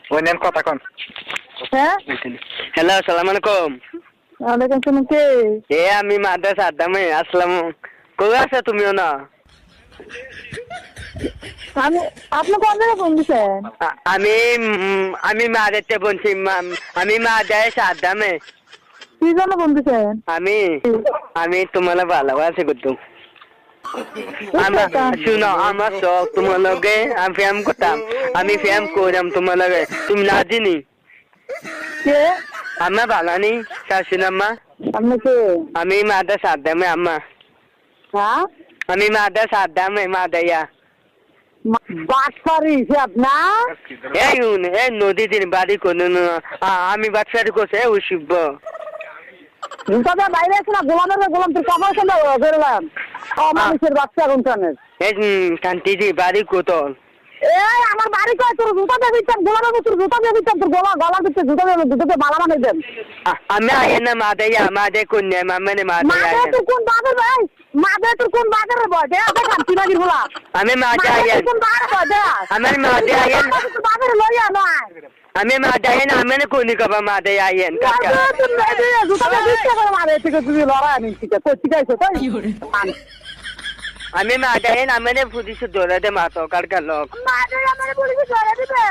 ওনেন কথা কোন হ্যাঁ হ্যালো আসসালামু আলাইকুম ওয়ালাইকুম আসসালাম কে আমি মাদ্রাসা আদামে আসলাম কই আছো তুমিও না আমি আপনি কোন জায়গায় ফোন দিছেন আমি আমি মাদেরতে বলছি আমি মাদ্রাসা আদামে কি জন্য ফোন দিছেন আমি আমি তোমার ভালোবাসি করতাম শুনো আমার শখ তোমার লগে আমি ফ্যাম করতাম আমি ফ্যাম করলাম তোমার লগে তুমি না চিনি কে আম্মা ভালো নি শাশুন আম্মা আপনি কে আমি মাদ্রাসা আদামে আম্মা হ্যাঁ আমি মাদ্রাসা আদামে মাদাইয়া বাটপারি সে আপনার এই নদী দিন বাড়ি কোনো আমি বাচ্চারি করছে ওই শিব জুতা বাইরে আছে না গোলাম তোর কাপড় খেলে বেরোলাম মানুষের বাচ্চা কোনখানে এই কান্তিজি বাড়ি কোতল এই আমার বাড়ি কয় তোর জুতা দিয়ে দিচ্ছেন গোলামের তোর জুতা দিয়ে দিচ্ছেন তোর গলার ভিতরে জুতা দিয়ে দুটোতে মালা বানাই দেন আমি আইন না মাদাইয়া মাদে কন্যা মামানে মাদাইয়া তোর কোন বাগের ভাই মাদে তোর কোন বাগের বয় দে দেখান তিনাগির গোলা আমি মাদে আইন কোন বাগের বয় দে আমার মাদে আইন বাগের লইয়া নয় আমি মাদে আইন আমি কোনি কবা মাদে আইন কাকা জুতা দিয়ে দিচ্ছে করে মাদে থেকে তুমি লড়াই আনি ঠিক আছে ঠিক আছে তাই আমি মাদে আইন আমি পুলিশ ধরে দে মাতো কার লোক মাদে আমার পুলিশ ধরে দিবে